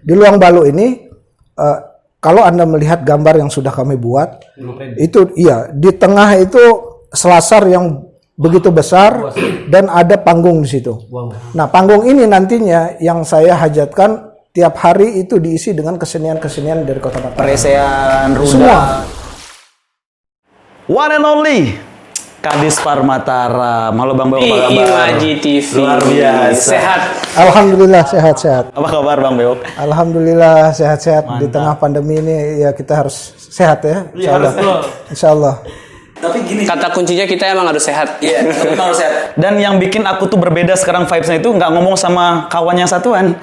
Di Luang Balu ini kalau Anda melihat gambar yang sudah kami buat, itu iya di tengah itu selasar yang begitu besar dan ada panggung di situ. Nah, panggung ini nantinya yang saya hajatkan tiap hari itu diisi dengan kesenian-kesenian dari Kota Mataram. Peresean, runda. Semua. One and only Kadispar Mataram. Halo Bang Bewok, apa kabar? Imaji TV. Luar biasa. Sehat. Alhamdulillah sehat-sehat. Apa kabar Bang Bewok? Alhamdulillah sehat-sehat. Di tengah pandemi ini ya kita harus sehat ya. Insyaallah. Insyaallah. Tapi gini, Kata kuncinya kita emang harus sehat. iya, memang harus sehat. Dan yang bikin aku tuh berbeda sekarang vibes-nya itu nggak ngomong sama kawan yang satuan.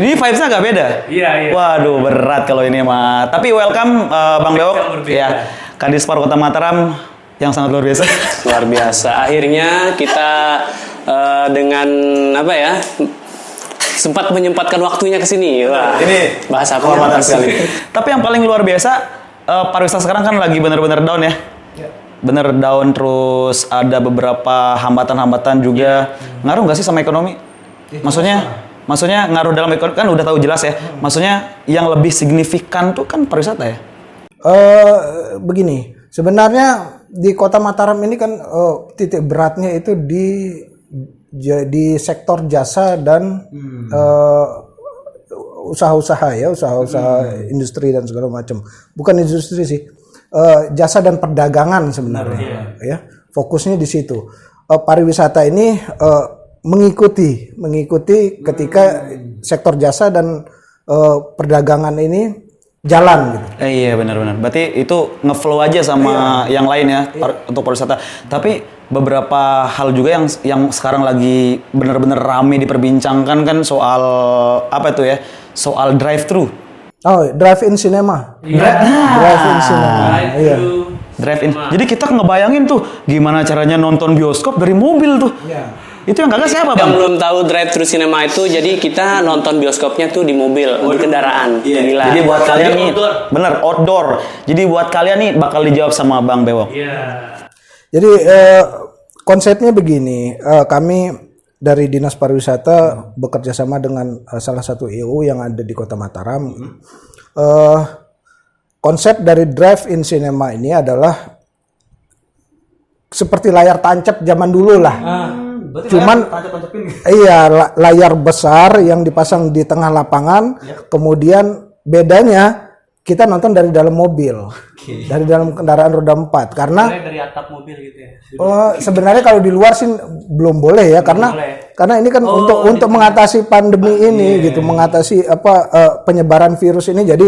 Ini vibes-nya nggak beda. Iya. Waduh, berat kalau ini mah. Tapi welcome Bang Bewok. berbeda. Ya, Kadispar Kota Mataram yang sangat luar biasa. Luar biasa. Akhirnya kita dengan apa ya? Sempat menyempatkan waktunya ke sini. Wah, Ini bahasa apa kehormatan sekali. Tapi yang paling luar biasa, pariwisata sekarang kan lagi bener-bener down ya. Bener down, terus ada beberapa hambatan-hambatan juga. Ngaruh nggak sih sama ekonomi? Maksudnya ngaruh dalam ekonomi kan udah tahu jelas ya. Maksudnya yang lebih signifikan tuh kan pariwisata ya. Begini, sebenarnya di Kota Mataram ini kan titik beratnya itu di sektor jasa dan usaha-usaha industri dan segala macam. Bukan industri sih, jasa dan perdagangan sebenarnya. Ya, fokusnya di situ. Pariwisata ini mengikuti ketika sektor jasa dan perdagangan ini jalan gitu. Iya benar-benar. Berarti itu ngeflow aja sama yang lain ya untuk pariwisata. Tapi beberapa hal juga yang sekarang lagi benar-benar rame diperbincangkan kan soal apa itu ya? Soal drive-thru. Oh, drive-in cinema. Drive-in cinema. Iya. Drive-in. Jadi kita ngebayangin tuh gimana caranya nonton bioskop dari mobil tuh. Itu yang kagak siapa Yang Bang? belum tahu drive-thru cinema itu, jadi kita nonton bioskopnya tuh di mobil, di kendaraan. Gila. Jadi buat kalian nih, bener outdoor. Jadi buat kalian nih bakal dijawab sama Bang Bewok. Jadi konsepnya begini, kami dari Dinas Pariwisata bekerja sama dengan salah satu EO yang ada di Kota Mataram. Konsep dari drive-in cinema ini adalah seperti layar tancap zaman dulu lah. Cuman iya layar besar yang dipasang di tengah lapangan. Kemudian bedanya kita nonton dari dalam mobil, dari dalam kendaraan roda 4 karena Dari atap mobil gitu ya. sebenarnya kalau di luar sih belum boleh ya karena ini kan untuk mengatasi pandemi ini gitu, mengatasi penyebaran virus ini. Jadi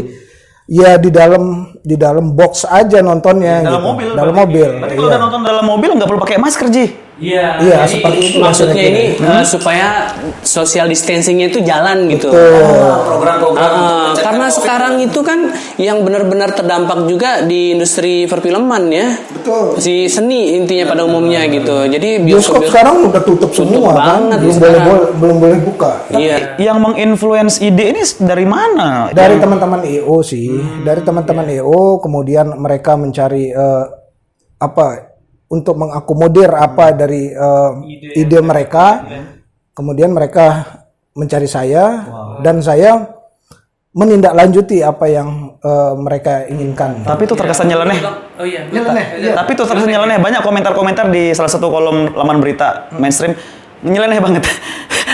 ya di dalam box aja nontonnya Dalam gitu. mobil. Dalam mobil. Berarti kalau udah nonton dalam mobil nggak perlu pakai masker Ji. Iya. Iya, jadi seperti itu Maksudnya ini supaya social distancingnya itu jalan gitu. Program-program. Karena sekarang itu kan yang benar-benar terdampak juga di industri perfilman ya. Betul. Si seni intinya pada umumnya gitu. Jadi Bioskop sekarang udah tutup semua kan, banget belum boleh buka. Iya. Yang menginfluence ide ini dari mana? Dari teman-teman EO sih, dari teman-teman EO, kemudian mereka mencari untuk mengakomodir apa dari ide mereka, kemudian mereka mencari saya dan saya menindaklanjuti apa yang mereka inginkan. Tapi itu terkesan nyeleneh. Oh iya. Tapi itu terkesan nyeleneh. Banyak komentar-komentar di salah satu kolom laman berita mainstream nyeleneh banget.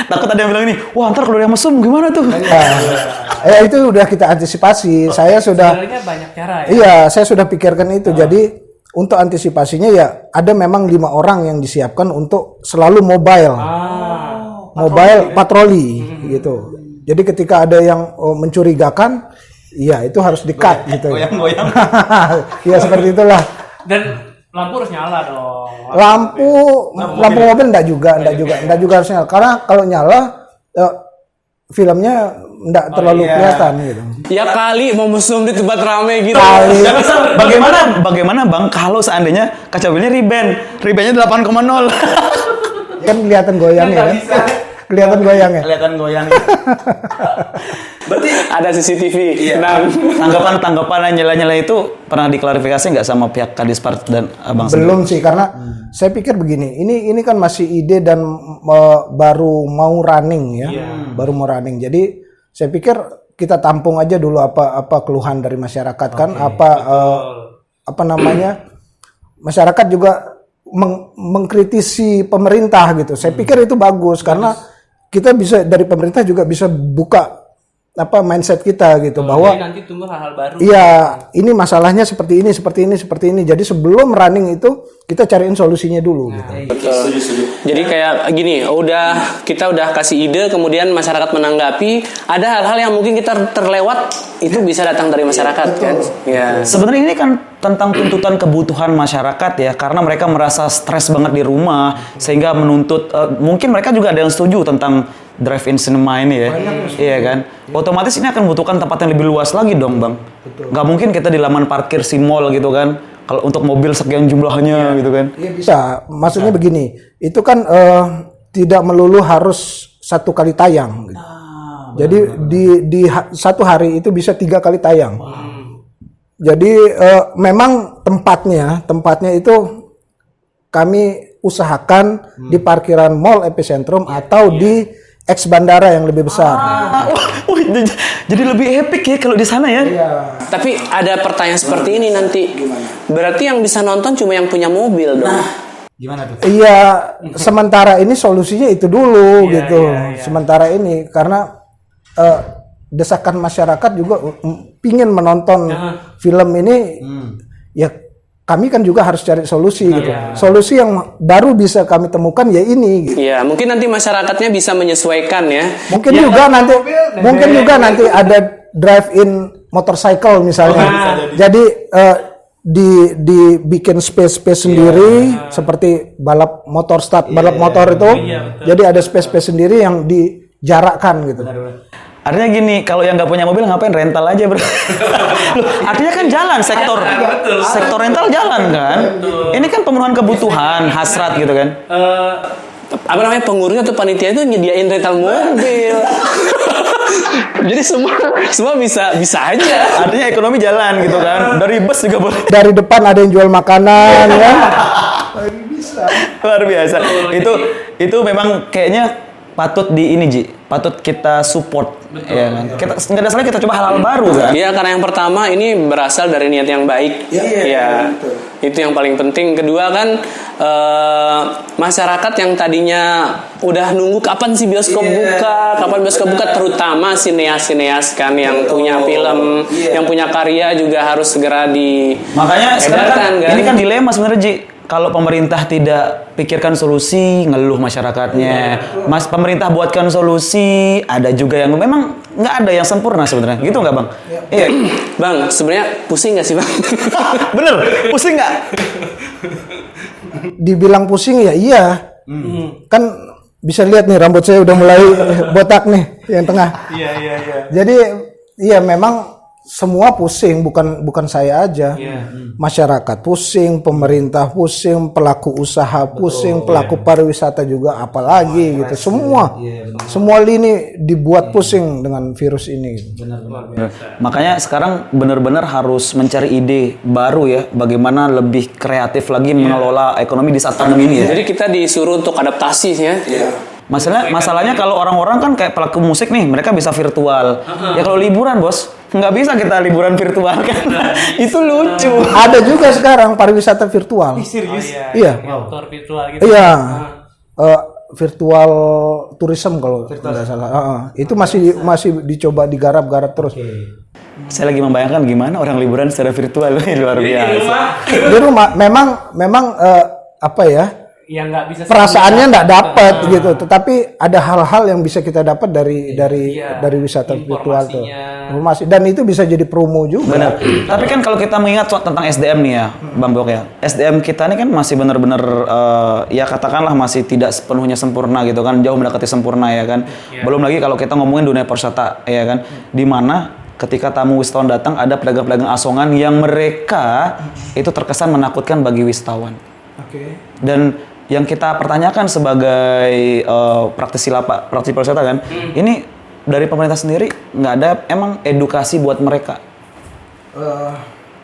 Takut ada yang bilang ini, wah ntar kalau dia mesum gimana tuh? Itu udah kita antisipasi. Saya sudah Sebenarnya banyak cara ya. Iya, saya sudah pikirkan itu. Jadi untuk antisipasinya ya ada memang 5 orang yang disiapkan untuk selalu mobile patroli gitu. Jadi ketika ada yang mencurigakan, ya itu harus di-cut gitu. Goyang-goyang. Ya seperti itulah. Dan lampu harus nyala dong. Lampu mobil enggak juga harus nyala. Karena kalau nyala filmnya enggak terlalu kelihatan gitu. Ya kali mau mesum di tempat rame gitu. Bagaimana Bang kalau seandainya kaca mobilnya ribennya 8,0? Kan kelihatan goyangnya kan. Kelihatan goyangnya. Berarti Ada CCTV. iya. Nah, Tanggapan nyela-nyela itu pernah diklarifikasi nggak sama pihak Kadispar dan Abang sendiri? Belum sih karena saya pikir begini, ini kan masih ide dan baru mau running ya. Baru mau running. Jadi saya pikir kita tampung aja dulu apa keluhan dari masyarakat kan, apa namanya, masyarakat juga mengkritisi pemerintah gitu. Saya pikir itu bagus karena kita bisa dari pemerintah juga bisa buka mindset kita gitu bahwa jadi nanti tumbuh hal-hal baru. iya, ini masalahnya seperti ini. Jadi sebelum running itu kita cariin solusinya dulu gitu. Betul. Jadi kayak gini, kita udah kasih ide, kemudian masyarakat menanggapi. Ada hal-hal yang mungkin kita terlewat, itu bisa datang dari masyarakat kan. Ya. Sebenarnya ini kan tentang tuntutan kebutuhan masyarakat ya, karena mereka merasa stres banget di rumah sehingga menuntut. Mungkin mereka juga ada yang setuju tentang drive-in cinema ini ya, iya kan. Otomatis ini akan membutuhkan tempat yang lebih luas lagi dong, Bang. Nggak mungkin kita di laman parkir si mall gitu kan. Kalau untuk mobil sekian jumlahnya gitu kan. Iya bisa. Maksudnya begini, itu kan tidak melulu harus satu kali tayang. Gitu. Jadi di satu hari itu bisa 3 kali tayang. Jadi memang tempatnya itu kami usahakan di parkiran mall epicentrum atau di ex bandara yang lebih besar. Jadi lebih epic ya kalau di sana ya. Tapi ada pertanyaan seperti ini nanti. Berarti yang bisa nonton cuma yang punya mobil dong. Gimana tuh? Iya, sementara ini solusinya itu dulu gitu. Sementara ini karena desakan masyarakat juga pingin menonton film ini, ya kami kan juga harus cari solusi gitu. Solusi yang baru bisa kami temukan ya ini. Gitu. Iya, mungkin nanti masyarakatnya bisa menyesuaikan ya. Mungkin juga nanti ada drive-in motorcycle misalnya. Jadi dibikin space sendiri seperti balap motor balap motor itu. Jadi ada space sendiri yang dijarakkan gitu. Artinya gini, kalau yang nggak punya mobil ngapain rental aja bro? Loh, artinya kan jalan sektor rental jalan kan? Ini kan pemenuhan kebutuhan, hasrat gitu kan? Apa namanya, pengurusnya atau panitia itu nyediain rental mobil. Jadi semua bisa aja. Artinya ekonomi jalan gitu kan? Dari bus juga boleh. Dari depan ada yang jual makanan ya. Luar biasa. Itu memang kayaknya patut patut kita support. Ya kan? Kita nggak ada salahnya kita coba hal-hal baru kan? Iya, karena yang pertama ini berasal dari niat yang baik. Iya. Itu yang paling penting. Kedua kan masyarakat yang tadinya udah nunggu kapan sih bioskop buka, terutama sineas kan yang punya film, yang punya karya juga harus segera Makanya sekarang kan? Ini kan dilema sebenarnya Ji. Kalau pemerintah tidak pikirkan solusi, ngeluh masyarakatnya. Pemerintah buatkan solusi, ada juga yang memang nggak ada yang sempurna sebenarnya. Gitu nggak Bang? Iya. Bang, sebenarnya pusing nggak sih Bang? Bener, pusing nggak? Dibilang pusing ya iya. Kan bisa lihat nih rambut saya udah mulai botak nih yang tengah. Iya. Jadi iya memang semua pusing, bukan saya aja. Masyarakat pusing, pemerintah pusing, pelaku usaha pusing, pelaku pariwisata juga apalagi gitu. Semua lini dibuat pusing dengan virus ini. Makanya sekarang benar-benar harus mencari ide baru ya, bagaimana lebih kreatif lagi mengelola ekonomi di saat pandemi ini ya. Jadi kita disuruh untuk adaptasi ya. Masalahnya kalau orang-orang kan kayak pelaku musik nih, mereka bisa virtual. Ya kalau liburan bos, nggak bisa kita liburan virtual kan? Itu lucu. Ada juga sekarang pariwisata virtual. Serius? Iya. Motor virtual gitu. Iya. Virtual tourism kalau tidak salah. Itu masih dicoba digarap-garap terus. Saya lagi membayangkan gimana orang liburan secara virtual. Luar biasa. Di rumah memang apa ya? Yang nggak bisa Perasaannya nggak dapat gitu, tetapi ada hal-hal yang bisa kita dapat dari wisata virtual tuh, informasi, dan itu bisa jadi promo juga. Benar. Tapi kan kalau kita mengingat tentang SDM nih ya, Bang Bok ya, SDM kita ini kan masih benar-benar ya katakanlah masih tidak sepenuhnya sempurna gitu kan, jauh mendekati sempurna ya kan. Belum lagi kalau kita ngomongin dunia pariwisata ya kan, di mana ketika tamu wisatawan datang ada pedagang-pedagang asongan yang mereka itu terkesan menakutkan bagi wisatawan. Dan yang kita pertanyakan sebagai praktisi pariwisata kan, ini dari pemerintah sendiri nggak ada emang edukasi buat mereka?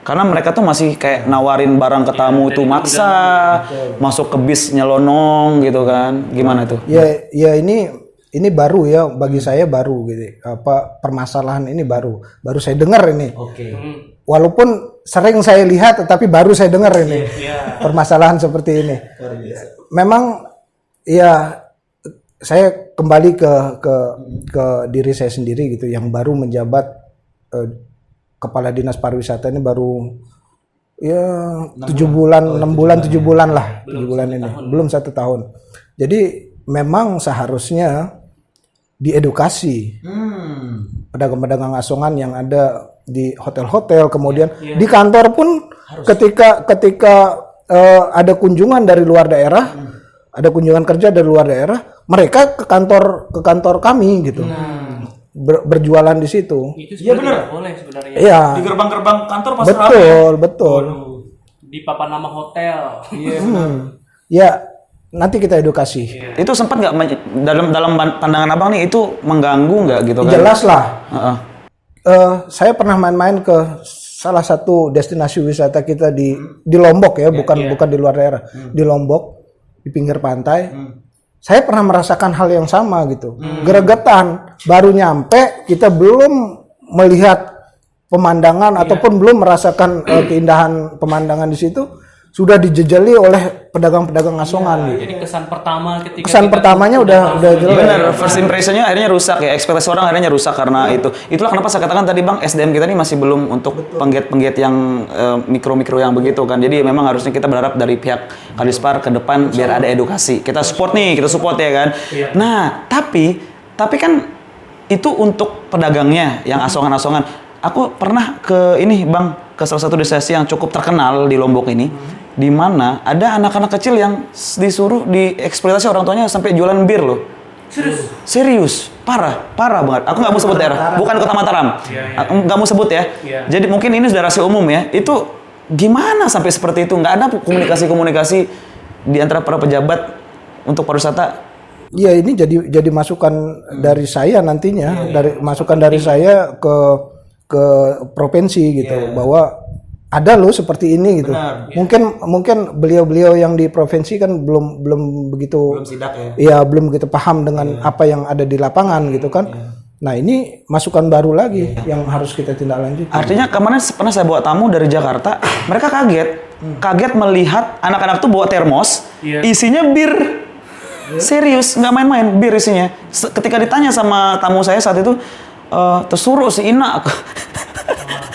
Karena mereka tuh masih kayak nawarin barang ke tamu itu maksa, masuk ke bis nyelonong gitu kan, gimana tuh? Ya ini ini baru ya bagi saya baru gitu. Apa permasalahan ini baru saya dengar ini. Oke. Walaupun sering saya lihat tetapi baru saya dengar ini. Permasalahan seperti ini. Memang ya saya kembali ke diri saya sendiri gitu yang baru menjabat kepala dinas pariwisata ini baru ya 7 bulan, 6 bulan, 7 bulan lah, 7 bulan ini, belum 1 tahun. Jadi memang seharusnya diedukasi pedagang-pedagang asongan yang ada di hotel-hotel, kemudian di kantor pun ketika ada kunjungan dari luar daerah, ada kunjungan kerja dari luar daerah, mereka ke kantor kami gitu. Berjualan di situ. Itu Iya, sebenarnya benar. nggak boleh sebenarnya. Iya. Di gerbang-gerbang kantor pasti Betul, rame. betul. Di papan nama hotel. Iya. Ya, nanti kita edukasi. Itu sempat nggak dalam pandangan abang nih itu mengganggu nggak gitu kan? Jelas lah. Heeh. Saya pernah main-main ke salah satu destinasi wisata kita di Lombok ya, bukan di luar daerah. Di Lombok, di pinggir pantai. Saya pernah merasakan hal yang sama gitu. Gregetan, baru nyampe kita belum melihat pemandangan ataupun belum merasakan keindahan pemandangan di situ sudah dijejali oleh pedagang-pedagang asongan gitu. Jadi kesan pertama ketika Kesan kita pertamanya udah jelek. Benar, first impressionnya akhirnya rusak ya, ekspektasi orang akhirnya rusak karena itu. Itulah kenapa saya katakan tadi bang, SDM kita ini masih belum untuk penggiat-penggiat yang mikro-mikro yang begitu kan. Jadi memang harusnya kita berharap dari pihak Kadispar ke depan biar ada edukasi. Kita support ya kan. Nah, tapi kan itu untuk pedagangnya yang asongan-asongan. Aku pernah ke ini bang, ke salah satu destinasi yang cukup terkenal di Lombok ini, di mana ada anak-anak kecil yang disuruh dieksploitasi orang tuanya sampai jualan bir loh. Serius, parah banget. Aku nggak mau sebut daerah, bukan Kota Mataram. Aku nggak mau sebut ya. Jadi mungkin ini sudah rahasia umum ya. Itu gimana sampai seperti itu? Nggak ada komunikasi di antara para pejabat untuk pariwisata. Iya, ini jadi masukan dari saya nantinya, masukan dari saya ke provinsi gitu, bahwa ada loh seperti ini gitu. Mungkin beliau-beliau yang di provinsi kan belum begitu belum begitu paham dengan apa yang ada di lapangan gitu kan. Nah, ini masukan baru lagi yang harus kita tindak lanjuti. Artinya kemarin pernah saya bawa tamu dari Jakarta, mereka kaget melihat anak-anak tuh bawa termos, isinya bir. Serius, nggak main-main, bir isinya. Ketika ditanya sama tamu saya saat itu, tersuruh si Ina.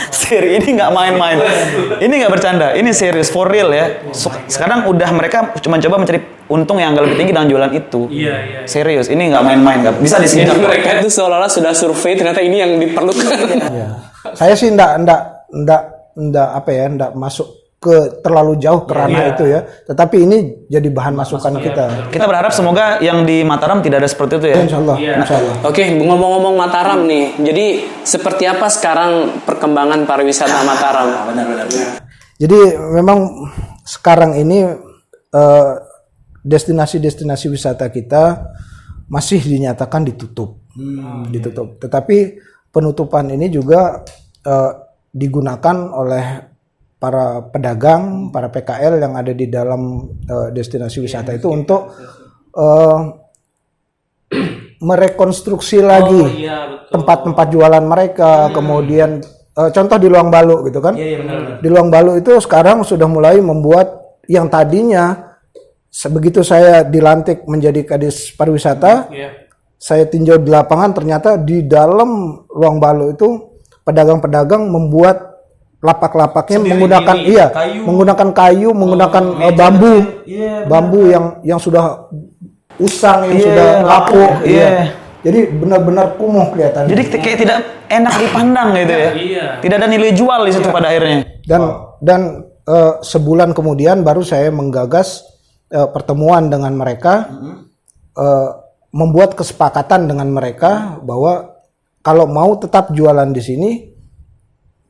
Serius, ini nggak main-main. Ini nggak bercanda, ini serius, for real ya. Sekarang udah mereka cuma coba mencari untung yang agak lebih tinggi dengan jualan itu. Serius, ini nggak main-main, nggak bisa Jadi disidak. mereka itu seolah-olah sudah survei, ternyata ini yang diperlukan. Saya sih enggak masuk ke terlalu jauh ke ranah itu ya. Tetapi ini jadi bahan masukan kita. Kita berharap semoga yang di Mataram tidak ada seperti itu ya. Insya Allah. Oke, ngomong-ngomong Mataram nih. Jadi seperti apa sekarang perkembangan pariwisata Mataram? Benar. Jadi memang sekarang ini destinasi-destinasi wisata kita masih dinyatakan ditutup. Tetapi penutupan ini juga digunakan oleh para pedagang, para PKL yang ada di dalam destinasi wisata itu untuk merekonstruksi lagi tempat-tempat jualan mereka. Kemudian contoh di Luang Balu gitu kan. Di Luang Balu itu sekarang sudah mulai membuat yang tadinya begitu saya dilantik menjadi Kadis Pariwisata, saya tinjau di lapangan, ternyata di dalam Luang Balu itu pedagang-pedagang membuat lapak-lapaknya menggunakan kayu, menggunakan bambu yang sudah usang, yang sudah lapuk. Jadi benar-benar kumuh kelihatannya. Jadi kayak tidak enak dipandang gitu ya. Tidak ada nilai jual di situ pada akhirnya. Dan sebulan kemudian baru saya menggagas pertemuan dengan mereka, membuat kesepakatan dengan mereka bahwa kalau mau tetap jualan di sini,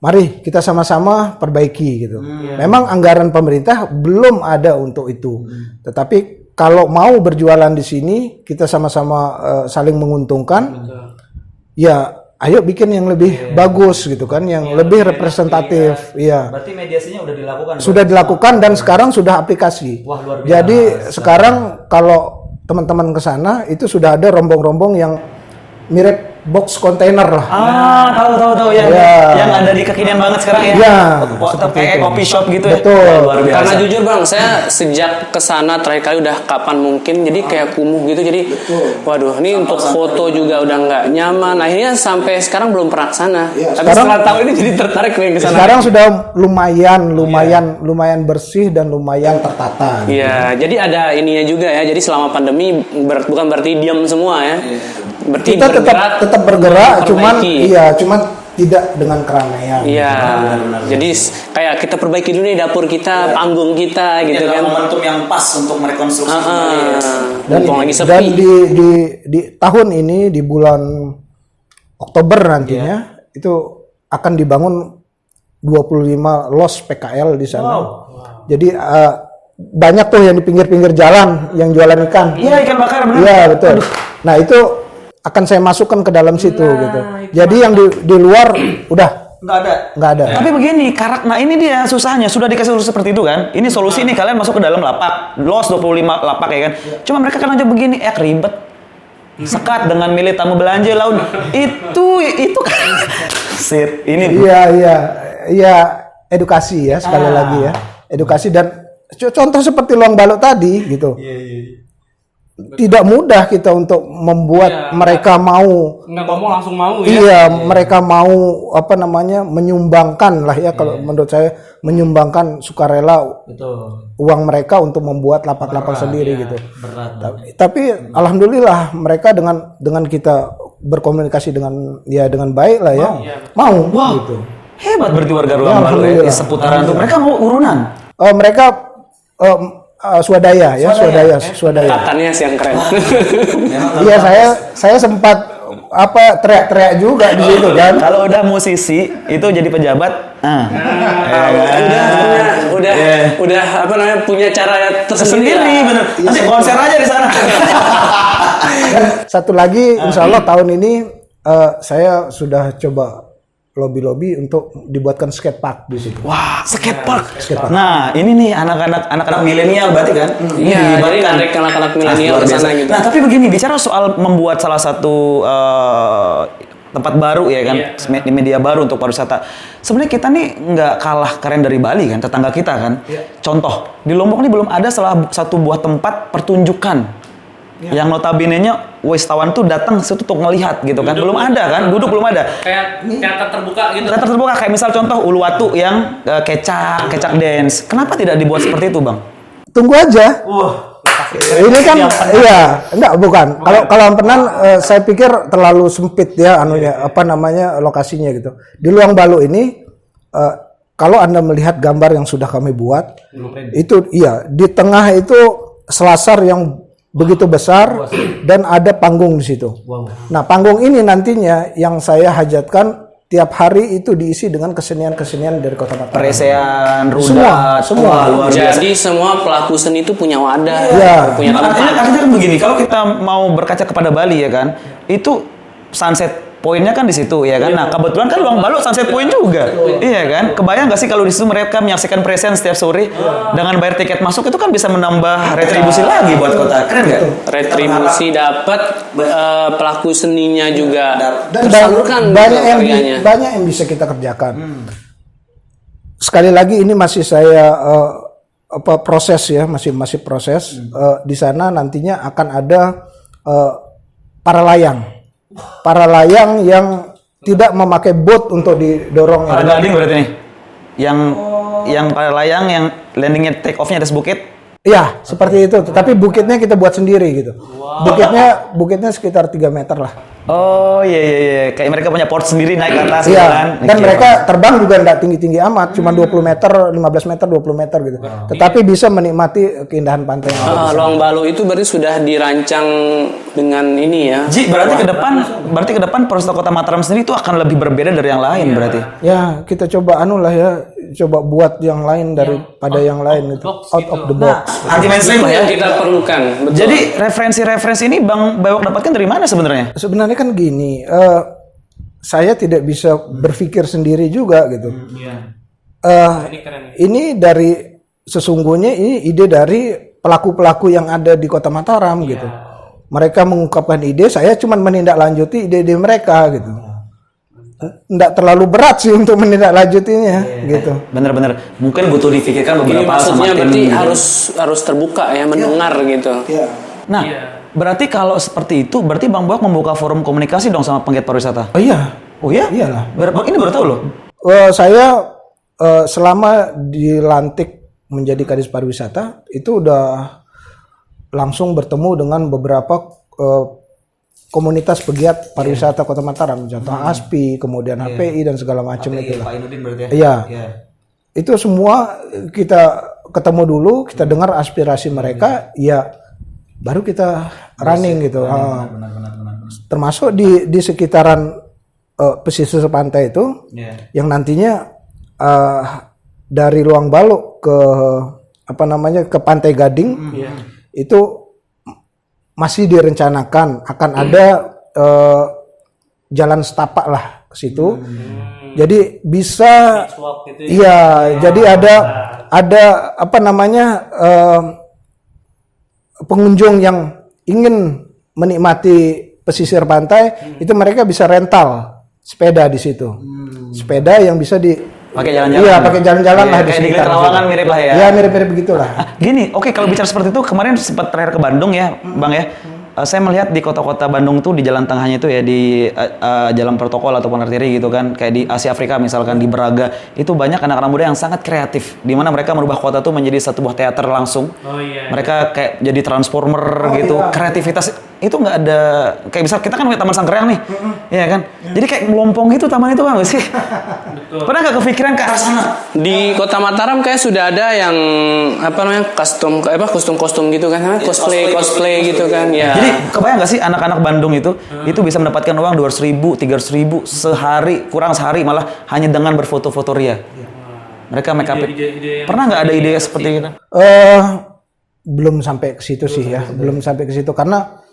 mari kita sama-sama perbaiki gitu. Memang anggaran pemerintah belum ada untuk itu. Tetapi kalau mau berjualan di sini, kita sama-sama saling menguntungkan. Ya, ayo bikin yang lebih bagus gitu kan, yang lebih representatif. Iya. Berarti mediasinya udah dilakukan. Sudah dilakukan dan sekarang sudah aplikasi. Wah, luar biasa. Jadi sekarang kalau teman-teman ke sana itu sudah ada rombong-rombong yang mirip box kontainer lah. Tahu ya. Yang ada di kekinian banget sekarang ya. Ya, kayak coffee shop gitu ya. Betul. Luar biasa. Karena jujur bang, saya sejak kesana terakhir kali udah kapan mungkin, jadi kayak kumuh gitu, jadi waduh, ini untuk foto juga udah nggak nyaman. Akhirnya sampai sekarang belum pernah kesana. Ya, Tapi sekarang- setelah tahu ini jadi tertarik nih kesana. Sekarang sudah lumayan bersih dan lumayan tertata. Iya, jadi ada ininya juga ya. Jadi selama pandemi bukan berarti diam semua ya. Berarti Kita tetap bergerak, cuman memperbaiki. cuman tidak dengan keramaian. Iya, jadi kayak kita perbaiki dulu nih dapur kita, panggung kita gitu kan. Momentum yang pas untuk merekonstruksi kembali ya. Dan, Mumpung lagi sepi. dan di tahun ini di bulan Oktober nantinya itu akan dibangun 25 los PKL di sana. Jadi banyak tuh yang di pinggir-pinggir jalan yang jualan ikan. Iya, ikan bakar benar. Iya betul. Nah itu akan saya masukkan ke dalam situ gitu. Jadi yang di luar udah nggak ada. Tapi begini, nah ini dia susahnya. Sudah dikasih solusi seperti itu kan. Ini solusi nih, kalian masuk ke dalam lapak. Los 25 lapak ya kan. Cuma mereka kan aja begini, ribet. Sekat dengan milih tamu belanja laut. Itu kan. Shit, ini Iya edukasi ya sekali lagi ya. Edukasi dan contoh seperti Luang Balok tadi gitu. Tidak mudah kita untuk membuat mereka mau. Nggak ngomong langsung mau ya. Iya, mereka mau menyumbangkan lah ya kalau menurut saya menyumbangkan sukarela uang mereka untuk membuat lapak-lapak sendiri gitu. Tapi alhamdulillah mereka dengan kita berkomunikasi dengan baik lah ya. Mau gitu. hebat berarti warga Luang Balok ya. Di seputaran tuh mereka mau urunan. Mereka swadaya. Katanya sih yang keren. Iya, saya sempat teriak-teriak juga di situ kan. Kalau udah musisi itu jadi pejabat, udah apa namanya punya cara tersendiri. bener. Nanti konser aja di sana. Satu lagi, insya Allah tahun ini saya sudah coba lobby untuk dibuatkan skatepark di situ. Wah, skatepark. Nah, ini nih anak-anak milenial berarti kan? Iya, jadi narik anak-anak milenial ke sana gitu. Nah, tapi begini, bicara soal membuat salah satu tempat baru ya kan, media baru untuk pariwisata. Sebenarnya kita nih nggak kalah keren dari Bali kan, tetangga kita kan. Contoh, di Lombok ini belum ada satu buah tempat pertunjukan yang notabene-nya wisatawan tuh datang situ untuk ngelihat gitu kan. Belum ada kan, duduk belum ada. Kayak teater terbuka gitu. Teater terbuka kayak misal contoh Uluwatu yang kecak dance. Kenapa tidak dibuat seperti itu, Bang? Tunggu aja. Ini kan bukan. Kalau Ampenan saya pikir terlalu sempit ya lokasinya gitu. Di Luang Balok ini kalau Anda melihat gambar yang sudah kami buat, itu di tengah itu selasar yang begitu besar dan ada panggung di situ. Nah, panggung ini nantinya yang saya hajatkan tiap hari itu diisi dengan kesenian-kesenian dari Kota Mataram. Presean, rudat, semua. luar biasa. Jadi semua pelaku seni itu punya wadah, punya Artinya tempat. kan begini, kalau kita mau berkaca kepada Bali ya kan, itu sunset poinnya kan di situ ya kan. Nah, kebetulan kan Luang Balok sunset point juga. Iya kan? Kebayang nggak sih kalau di situ mereka menyaksikan present setiap sore dengan bayar tiket masuk itu kan bisa menambah retribusi lagi buat kota. Keren nggak? Retribusi dapat, pelaku seninya juga Dan tersalurkan karyanya. banyak yang bisa kita kerjakan. Sekali lagi ini masih saya proses ya, masih proses. Di sana nantinya akan ada para layang yang tidak memakai boat untuk didorong. Paragliding berarti nih. Yang para layang yang landingnya take off-nya atas bukit. Iya, seperti itu. Tapi bukitnya kita buat sendiri gitu. Bukitnya sekitar 3 meter lah. Oh iya. Kayak mereka punya port sendiri naik ke atas gitu Iya. kan. Dan Oke. mereka terbang juga nggak tinggi-tinggi amat, cuma 20 meter, 15 meter, 20 meter gitu. Tetapi bisa menikmati keindahan pantai. Luang Balok itu berarti sudah dirancang dengan ini ya. Ji, berarti ke depan pariwisata Kota Mataram sendiri itu akan lebih berbeda dari yang lain berarti. Ya, kita coba coba buat yang lain daripada yang lain itu. Out of the box. Anti mainstream Itu ya. yang kita perlukan. Betul. Jadi referensi ini Bang Bewok dapatkan dari mana sebenarnya? Sebenarnya kan gini, saya tidak bisa berpikir sendiri juga gitu. Ini keren. Ini dari sesungguhnya ini ide dari pelaku-pelaku yang ada di Kota Mataram gitu. Mereka mengungkapkan ide, saya cuma menindaklanjuti ide-ide mereka gitu. Nggak terlalu berat sih untuk menindaklanjutinya gitu. Bener-bener mungkin butuh difikirkan Ini beberapa sama maksudnya tim berarti gitu. harus terbuka ya, mendengar gitu. Iya. Nah, berarti kalau seperti itu berarti Bang Bewok membuka forum komunikasi dong sama penggiat pariwisata. Oh iya. Oh iya? Iyalah. Ini baru tahu loh. Saya selama dilantik menjadi Kadis Pariwisata itu udah langsung bertemu dengan beberapa komunitas pegiat pariwisata Kota Mataram, contoh ASPI, kemudian HPI dan segala macam itu lah. Pak Inudin berarti ya? Iya. Itu semua kita ketemu dulu, kita dengar aspirasi mereka, ya baru kita running gitu. Benar. Termasuk di sekitaran pesisir pantai itu, yang nantinya dari Luang Balok ke ke Pantai Gading itu masih direncanakan akan ada jalan setapak lah ke situ. Jadi bisa iya, jadi ada pengunjung yang ingin menikmati pesisir pantai itu mereka bisa rental sepeda di situ. Sepeda yang bisa pakai jalan-jalan. Iya, pakai jalan-jalan lah di kayak di sekitar Terawangan mirip lah ya. Iya, mirip-mirip begitulah. Gini, oke, kalau bicara seperti itu kemarin sempat terakhir ke Bandung ya, Bang ya. Saya melihat di kota-kota Bandung tuh di jalan tengahnya itu ya di jalan protokol ataupun arteri gitu kan, kayak di Asia Afrika misalkan di Braga itu banyak anak-anak muda yang sangat kreatif, di mana mereka merubah kota tuh menjadi satu buah teater langsung. Mereka kayak jadi transformer gitu, kreativitas itu nggak ada kayak bisa kita kan punya Taman Sangkreang nih, ya kan? Jadi kayak melompong gitu taman itu, Bang, sih. Pernah nggak kepikiran ke arah sana? Di Kota Mataram kayak sudah ada yang kostum gitu kan, cosplay gitu kan, ya. Jadi kebayang nggak sih anak-anak Bandung itu bisa mendapatkan uang 200.000, 300.000 sehari, kurang sehari malah hanya dengan berfoto-foto ria. Mereka make up. Pernah nggak ada ide seperti itu? Belum sampai ke situ sih ya, belum sampai ke situ karena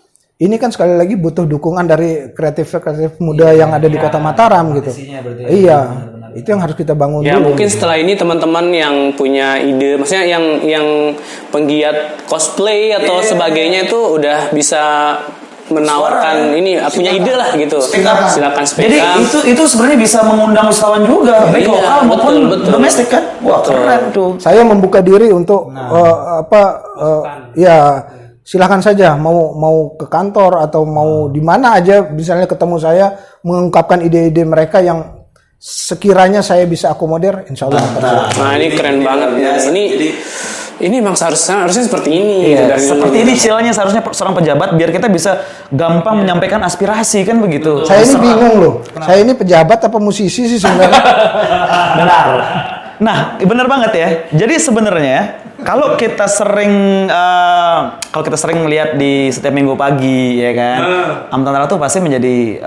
ini kan sekali lagi butuh dukungan dari kreatif muda yang ada di Kota Mataram gitu. Iya, itu yang harus kita bangun Ya dulu. mungkin setelah ini teman-teman yang punya ide, maksudnya yang penggiat cosplay atau sebagainya itu udah bisa menawarkan punya ide lah gitu. Silakan speak Jadi up. itu sebenarnya bisa mengundang wisatawan juga, baik lokal maupun domestik kan. Wah, keren tuh. Saya membuka diri untuk ya silakan saja mau ke kantor atau mau di mana aja misalnya ketemu saya mengungkapkan ide-ide mereka yang sekiranya saya bisa akomodir, insya Allah. Nah ini keren banget ya. Ini memang harusnya seperti ini. Iya, seperti ini istilahnya seharusnya seorang pejabat biar kita bisa gampang menyampaikan aspirasi kan begitu. Saya ini bingung loh. Saya ini pejabat apa musisi sih sebenarnya? Benar. Nah, benar banget ya. Jadi sebenarnya kalau kita sering melihat di setiap minggu pagi ya kan, Amtanara tuh pasti menjadi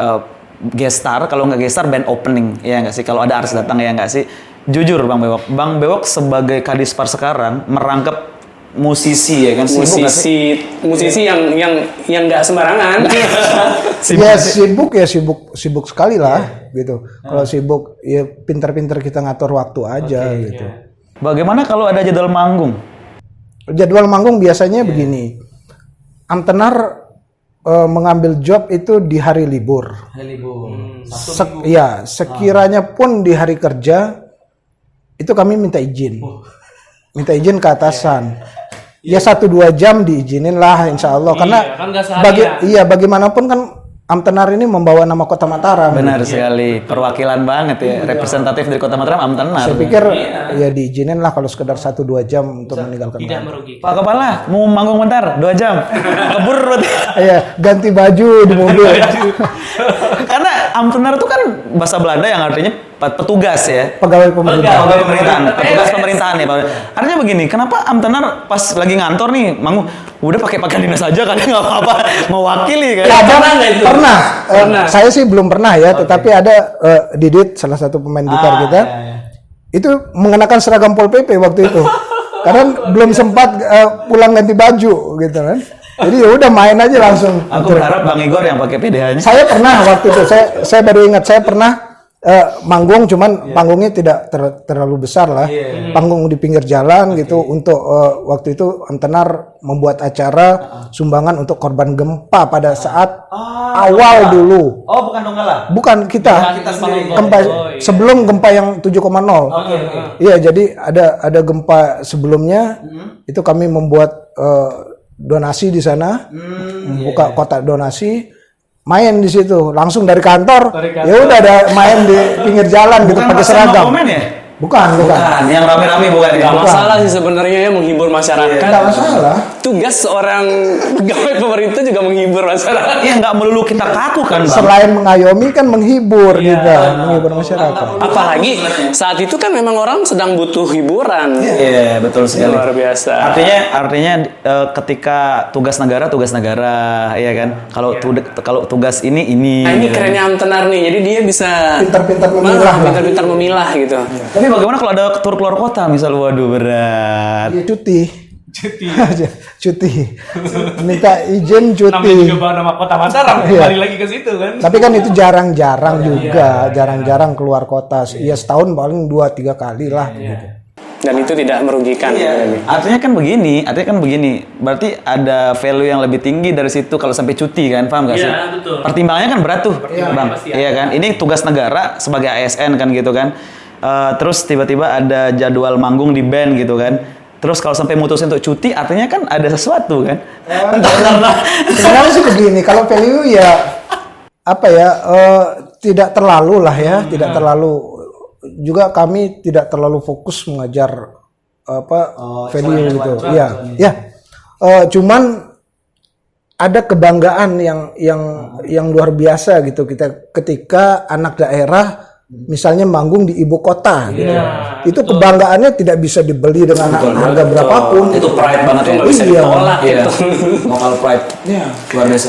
guest star, kalau nggak guest star band opening ya nggak sih, kalau ada artis datang ya nggak sih. Jujur Bang Bewok sebagai Kadispar sekarang merangkap musisi ya kan, musisi yang nggak sembarangan. Sibuk sekali lah gitu. Kalau sibuk ya pintar-pintar kita ngatur waktu aja gitu. Bagaimana kalau ada jadwal manggung? Jadwal manggung biasanya begini. Amtenar mengambil job itu di hari libur. Sekiranya pun di hari kerja itu kami minta izin. Minta izin ke atasan. Ya 1-2 jam diizinin lah insya Allah. Karena bagaimanapun kan Amtenar ini membawa nama Kota Mataram. Benar sekali, perwakilan banget ya, representatif dari Kota Mataram Amtenar. Saya pikir ya diizinin lah kalau sekedar 1-2 jam untuk meninggalkan. Tidak merugikan. Pak Kepala, mau manggung bentar, 2 jam. Kebur berarti. Iya, ganti baju di mobil. Karena Amtenar itu kan bahasa Belanda yang artinya petugas ya. Pegawai pemerintah. Pegawai pemerintahan, petugas pemerintahan ya Pak. Artinya begini, kenapa Amtenar pas lagi ngantor nih manggung, udah pakai pakaian dinas aja kan nggak apa-apa, mewakili kan? Pernah. Saya sih belum pernah ya, tetapi ada Didit, salah satu pemain gitar kita, itu mengenakan seragam Pol PP waktu itu, karena belum sempat pulang ganti baju gitu kan. Jadi ya udah main aja langsung. Aku berharap Bang Igor yang pakai PDH-nya. Saya pernah waktu itu, saya baru ingat saya pernah manggung, cuman panggungnya tidak terlalu besar lah. Panggung di pinggir jalan gitu untuk waktu itu Antenar membuat acara sumbangan untuk korban gempa pada saat awal dulu. Oh, bukan Donggala. Bukan kita. Kita sendiri. Gempa sebelum gempa yang 7,0. Oke. Iya, jadi ada gempa sebelumnya itu kami membuat donasi di sana, membuka kotak donasi. Main di situ langsung dari kantor, ya udah ada main di pinggir jalan gitu pakai seragam. Komen ya? Bukan. Yang rame-rame bukan ya? Gak masalah sih sebenarnya ya menghibur masyarakat. Nggak masalah. Tugas seorang pegawai pemerintah juga menghibur masyarakat. Iya, nggak melulu kita kaku kan, Bang. Selain mengayomi kan menghibur juga, menghibur masyarakat. Apalagi saat itu kan memang orang sedang butuh hiburan. Iya, betul sekali. Luar biasa. Artinya ketika tugas negara, ya kan? Kalau tugas ini. Nah, ini kerennya Antenar nih. Jadi dia bisa Pintar-pintar memilah lah. pintar-pintar memilah gitu. Tapi bagaimana kalau ada tur keluar kota misal, waduh berat. Iya, cuti. Minta izin Namanya cuti. juga bawa nama kota Mataram, Iya. kembali lagi ke situ kan. Tapi kan itu jarang-jarang juga, jarang-jarang keluar kota. Ya setahun paling 2-3 kali lah gitu. Dan itu tidak merugikan. Artinya kan begini. Berarti ada value yang lebih tinggi dari situ kalau sampai cuti kan, paham gak sih? Iya, betul. Pertimbangannya kan berat tuh, Bang. pasti Iya kan? Ini tugas negara sebagai ASN kan gitu kan. Terus tiba-tiba ada jadwal manggung di band gitu kan. Terus kalau sampai mutusin untuk cuti, artinya kan ada sesuatu kan? Sebenarnya sih begini, kalau value ya apa ya, tidak terlalu lah ya, tidak terlalu, juga kami tidak terlalu fokus mengajar value gitu. Ya. Cuman ada kebanggaan yang luar biasa gitu kita ketika anak daerah misalnya manggung di ibu kota gitu. Itu kebanggaannya tidak bisa dibeli dengan harga berapapun. Itu pride banget ya. Nggak bisa ditolak Iya. gitu. Lokal pride. Iya. Luar biasa.